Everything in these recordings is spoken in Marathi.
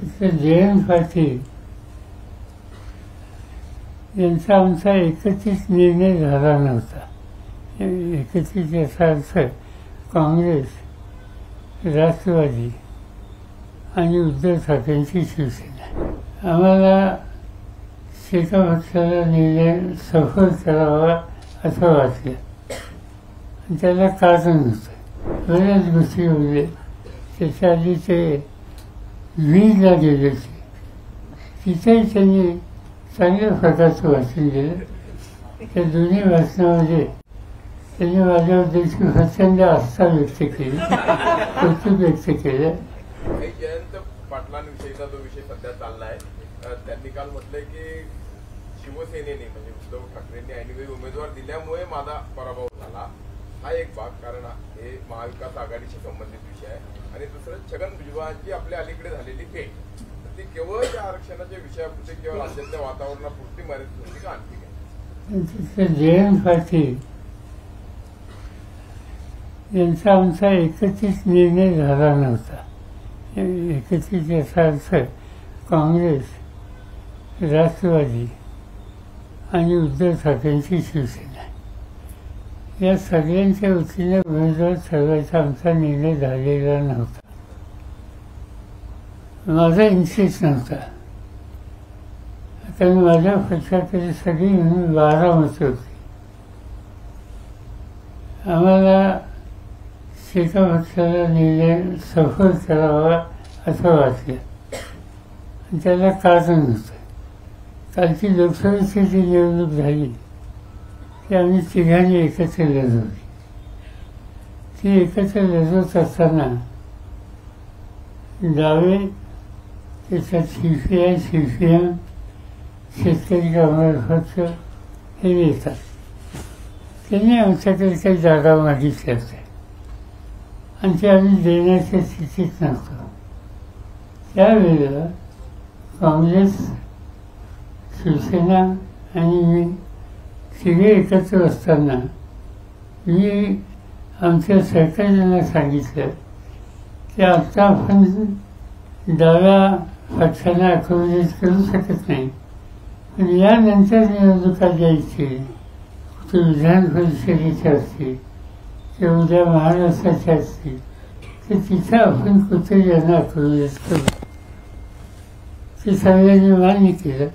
जयंत पाटील यांचा आमचा एकत्रित निर्णय झाला नव्हता. एकत्रित याचा अर्थ काँग्रेस, राष्ट्रवादी आणि उद्धव ठाकरेंची शिवसेना. आम्हाला एका पक्षाला निर्णय सफल करावा असं वाटलं. त्याला कारण होतं. बऱ्याच गोष्टी होते. त्याच्या आधी ते वीजला गेले होते. तिथेही त्यांनी चांगल्या प्रकारचं वाचन केलं. त्या दोन्ही वाचनामध्ये त्यांनी माझ्याबद्दल प्रचंड आस्था व्यक्त केली, कौतुक व्यक्त केलं. जयंत पाटलांविषयीचा जो विषय सध्या चाललाय, त्यांनी काल म्हटलंय की शिवसेनेने म्हणजे उद्धव ठाकरेंनी ऐनवेळी उमेदवार दिल्यामुळे माझा पराभव झाला. हा एक भाग, कारण हे महाविकास आघाडीशी संबंधित विषय आहे. आणि दुसरं छगन भुजबळांची आपल्या अलीकडे झालेली भेट, ती केवळ त्या आरक्षणाच्या विषयापुरती किंवा राज्यातल्या वातावरणापुरती मर्यादित होती का आणखी काय? जयंत पाटील यांचा आमचा एकत्रित निर्णय झाला नव्हता. एकत्रित याचा अर्थ काँग्रेस, राष्ट्रवादी आणि उद्धव ठाकरेंची शिवसेना या सगळ्यांच्या वतीने उमेदवार ठरवायचा आमचा निर्णय झालेला नव्हता. माझा इंटरेस्ट नव्हता, कारण माझ्या पक्षाकडे सगळी म्हणून 12 मतं होती. आम्हाला एका पक्षाला निर्णय सफल करावा असं वाटलं. त्याला कारण होतं. कालची लोकसभेची जी निवडणूक झाली ती आम्ही तिघांनी एकत्र लढवली. ती एकत्र लढवत असताना डावे, त्याच्यात CPI, CPM, शेतकरी कामगार पक्ष हे येतात. त्यांनी आमच्याकडे काही जागा मागितल्या होत्या आणि ते आम्ही देण्याच्या स्थितीत नव्हतो. त्यावेळेला काँग्रेस, शिवसेना आणि मी तिघे एकत्र असताना मी आमच्या सहकार्यांना सांगितलं की आता आपण डाव्या पक्षांना अकोमोडेट करू शकत नाही, पण यानंतर निवडणुका द्यायची, कुठे विधान परिषदेच्या असतील किंवा उद्या महाराष्ट्राच्या असतील, तर तिथं आपण कुठे यांना अकोमोडेट करू. ते सगळ्यांनी मान्य केलं.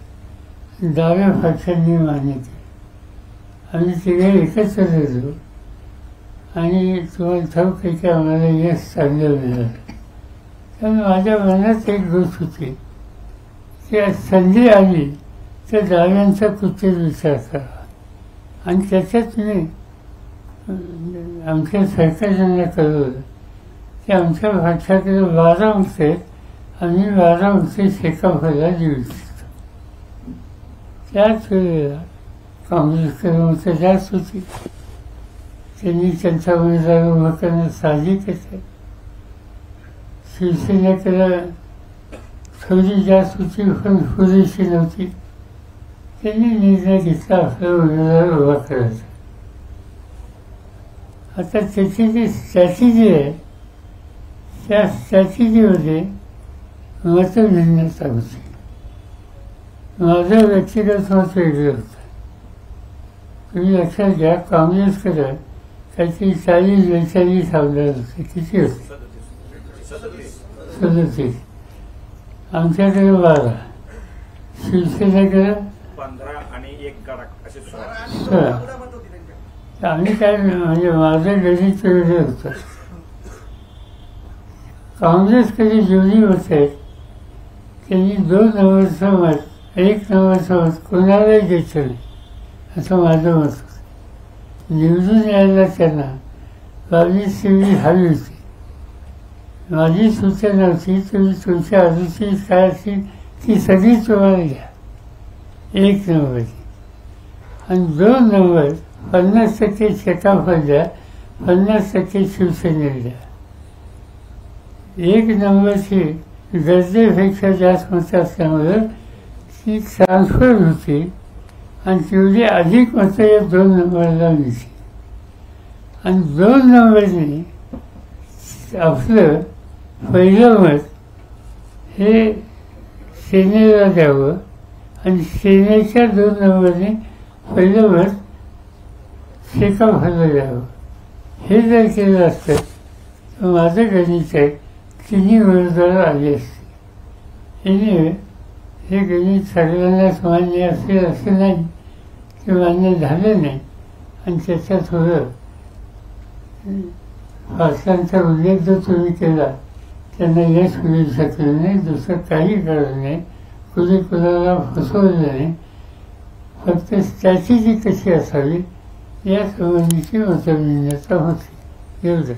डाव्या पक्षांनी मान्य केलं. आम्ही तिघे एकत्र राहिलो आणि तुम्हाला ठाऊक आहे की आम्हाला यश चांगलं मिळालं. त्यामुळे माझ्या मनात एक गोष्ट होती की संधी आली तर डाव्यांचा कुठेच विचार करावा. आणि त्याच्यात मी आमच्या सहकार्यांना कळवलं की आमच्या पक्षाकडे 12 मतं आहेत, आम्ही 12 मतं शेकापला देऊ इच्छितो. त्याच वेळेला काँग्रेसकडे मतं जास्त होती. त्यांनी त्यांचा उमेदवार उभा करणं साहजिकच आहे. शिवसेनेकडे थोडी जास्त होती पण पुरेशी नव्हती. त्यांनी निर्णय घेतला आपला उमेदवार उभा करायचा. आता त्याची जी स्ट्रॅटेजी आहे त्या स्ट्रॅटेजीमध्ये मतभिन्नता होती. माझं व्यक्तिगत मत वेगळं होतं. तुम्ही लक्षात घ्या, काँग्रेसकडे काहीतरी 40-42 आमदार होते. किती होते? 37. आमच्याकडे 12. शिवसेनेकडे 15 आणि 1 कडक असे 16. आम्ही काय म्हणजे माझं गणित वेगळं होतं. काँग्रेसकडे जेवढी मतं आहेत त्यांनी 2 नंबरचं मत, 1 नंबरचं मत कोणालाही द्यायचं नाही असं माझं मत होतं. निवडून यायला त्यांना 22-23 हवी होती. माझी सूचना होती तुम्ही तुमच्या आजूची काय असतील ती सगळी तुम्हाला घ्या 1 नंबरची, आणि 2 नंबर 50% शेकापला द्या, 50% शिवसेनेला द्या. 1 नंबरची गरजेपेक्षा जास्त मतं असल्यामुळं ती ट्रान्सफर होती आणि तेवढी अधिक मतं या 2 नंबरला मिळते. आणि 2 नंबरने आपलं पहिलं मत हे सेनेला द्यावं आणि सेनेच्या 2 नंबरने पहिलं वर्ष शेकाफला द्यावं. हे जर केलं असतं तर माझं गणित आहे तिन्ही उमेदवार आली असते. एनिवे हे गणित सगळ्यांनाच मान्य असेल असं नाही की मान्य झालं नाही आणि त्याचा थोडं फासलांचा उल्लेख जर तुम्ही केला त्यांना यश मिळू शकलं नाही. दुसरं काही कारण नाही. कुणी कुणाला फसवलं नाही. फक्त स्ट्रॅटेजी कशी असावी या संबंधीची मतभिन्नता होती. एवढंच.